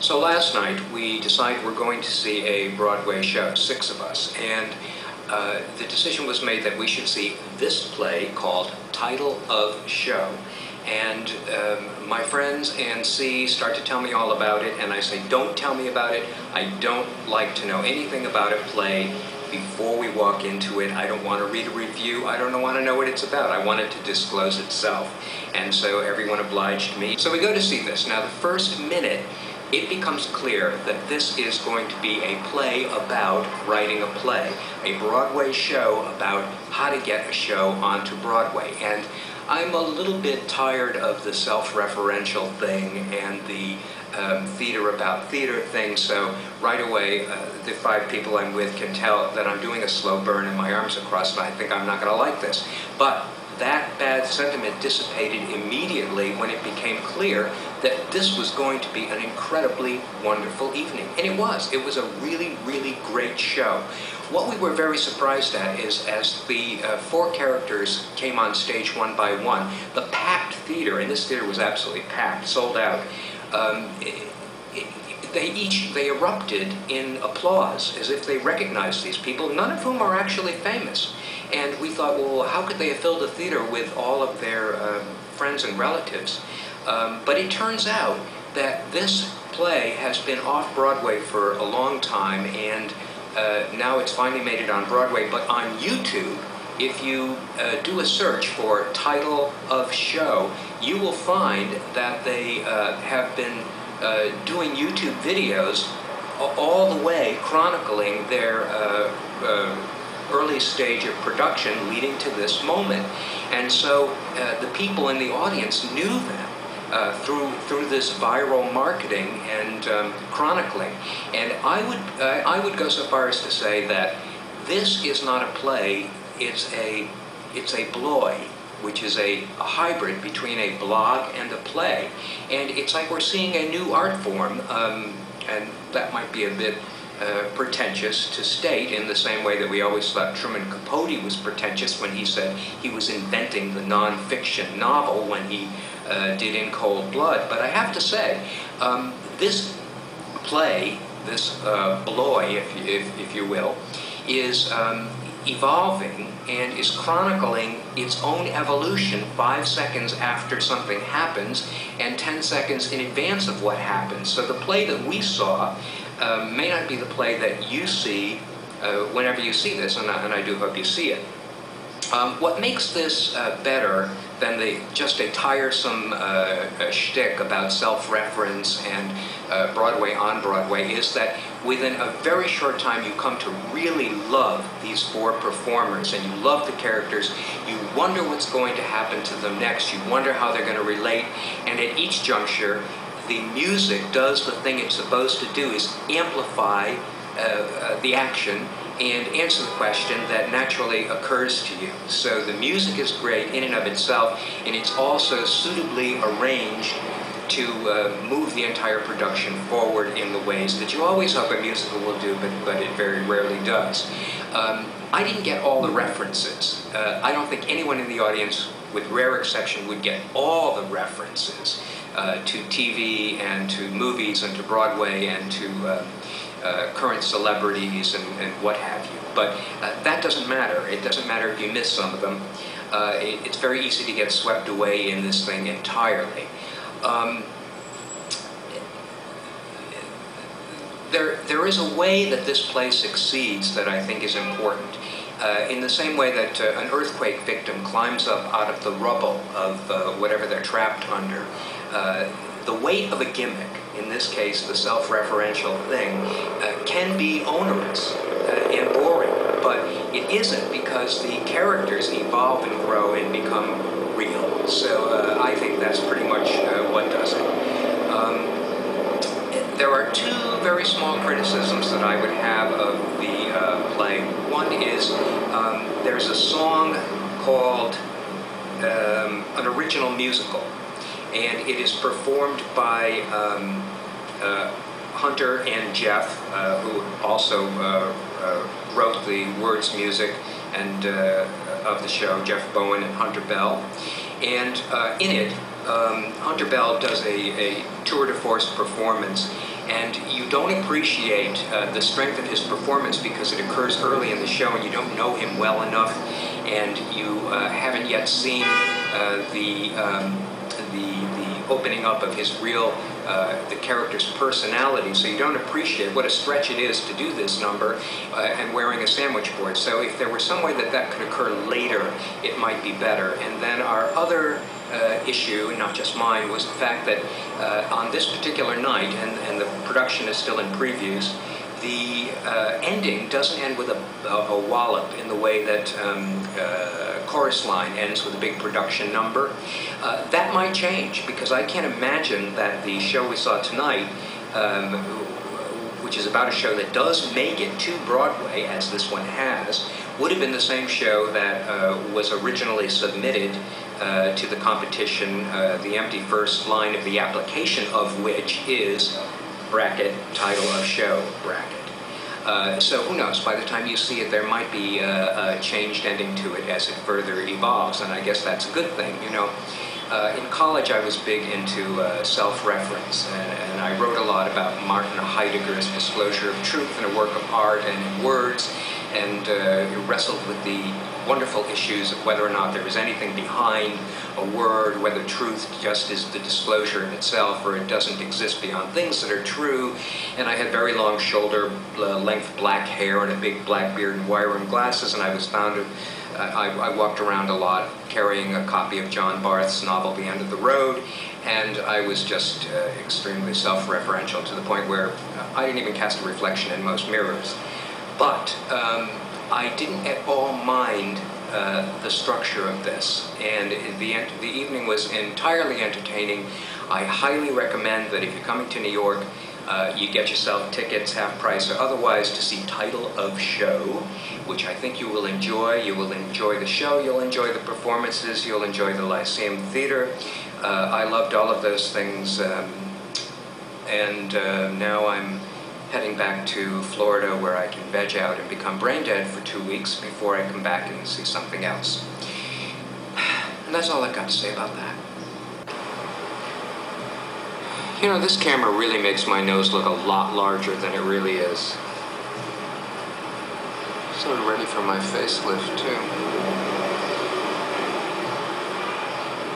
So last night we decided we're going to see a Broadway show, 6 of us, and the decision was made that we should see this play called Title of Show. And my friends and C start to tell me all about it, and I say, don't tell me about it. I don't like to know anything about a play before we walk into it. I don't want to read a review. I don't want to know what it's about. I want it to disclose itself. And so everyone obliged me. So we go to see this. Now the first minute, it becomes clear that this is going to be a play about writing a play, a Broadway show about how to get a show onto Broadway. And I'm a little bit tired of the self-referential thing and the theater about theater thing, so right away the 5 people I'm with can tell that I'm doing a slow burn and my arms are crossed and I think I'm not going to like this. But that bad sentiment dissipated immediately when it became clear that this was going to be an incredibly wonderful evening. And it was. It was a really, really great show. What we were very surprised at is as the 4 characters came on stage one by one, the packed theater, and this theater was absolutely packed, sold out, they erupted in applause as if they recognized these people, none of whom are actually famous. And we thought, well, how could they have filled the theater with all of their friends and relatives? But it turns out that this play has been off Broadway for a long time, and now it's finally made it on Broadway. But on YouTube, if you do a search for Title of Show, you will find that they have been doing YouTube videos all the way chronicling their early stage of production leading to this moment. And so the people in the audience knew them through this viral marketing and chronicling. And I would go so far as to say that this is not a play, it's a bloy, which is a hybrid between a blog and a play. And it's like we're seeing a new art form, and that might be a bit pretentious to state, in the same way that we always thought Truman Capote was pretentious when he said he was inventing the non-fiction novel when he did In Cold Blood. But I have to say, this play, this bloy, if you will, is evolving and is chronicling its own evolution 5 seconds after something happens and 10 seconds in advance of what happens. So the play that we saw may not be the play that you see whenever you see this, and I do hope you see it. What makes this better than just a tiresome shtick about self-reference and Broadway on Broadway is that within a very short time you come to really love these 4 performers, and you love the characters. You wonder what's going to happen to them next. You wonder how they're going to relate, and at each juncture the music does the thing it's supposed to do, is amplify the action and answer the question that naturally occurs to you. So the music is great in and of itself, and it's also suitably arranged to move the entire production forward in the ways that you always hope a musical will do, but it very rarely does. I didn't get all the references. I don't think anyone in the audience, with rare exception, would get all the references to TV and to movies and to Broadway and to current celebrities and what have you. But that doesn't matter. It doesn't matter if you miss some of them. It's very easy to get swept away in this thing entirely. There is a way that this play succeeds that I think is important. In the same way that an earthquake victim climbs up out of the rubble of whatever they're trapped under, the weight of a gimmick, in this case the self-referential thing, can be onerous and boring, but it isn't, because the characters evolve and grow and become real. So I think that's pretty much what does it. There are 2 very small criticisms that I would have of the play. One is there's a song called an original musical, and it is performed by Hunter and Jeff, who also wrote the words, music, and of the show, Jeff Bowen and Hunter Bell. And in it, Hunter Bell does a tour de force performance, And you don't appreciate the strength of his performance because it occurs early in the show and you don't know him well enough, and you haven't yet seen the opening up of his real, the character's personality, so you don't appreciate what a stretch it is to do this number and wearing a sandwich board. So if there were some way that that could occur later, it might be better. And then our other issue, not just mine, was the fact that on this particular night, and the production is still in previews, the ending doesn't end with a wallop in the way that Chorus Line ends with a big production number. That might change, because I can't imagine that the show we saw tonight, which is about a show that does make it to Broadway, as this one has, would have been the same show that was originally submitted to the competition, the empty first line of the application of which is bracket, title of show, bracket. So who knows, by the time you see it, there might be a changed ending to it as it further evolves, and I guess that's a good thing. You know, in college I was big into self-reference, and I wrote a lot about Martin Heidegger's Disclosure of Truth in a work of art and in words, and wrestled with the wonderful issues of whether or not there is anything behind a word, whether truth just is the disclosure in itself or it doesn't exist beyond things that are true. And I had very long shoulder-length black hair and a big black beard and wire-rimmed glasses, and I was found I walked around a lot carrying a copy of John Barth's novel The End of the Road, and I was just extremely self-referential to the point where I didn't even cast a reflection in most mirrors. But I didn't at all mind the structure of this, and the evening was entirely entertaining. I highly recommend that if you're coming to New York, you get yourself tickets, half price or otherwise, to see Title of Show, which I think you will enjoy. You will enjoy the show, you'll enjoy the performances, you'll enjoy the Lyceum Theater. I loved all of those things, and now I'm heading back to Florida, where I can veg out and become brain dead for 2 weeks before I come back and see something else. And that's all I've got to say about that. You know, this camera really makes my nose look a lot larger than it really is. Sort of ready for my facelift, too.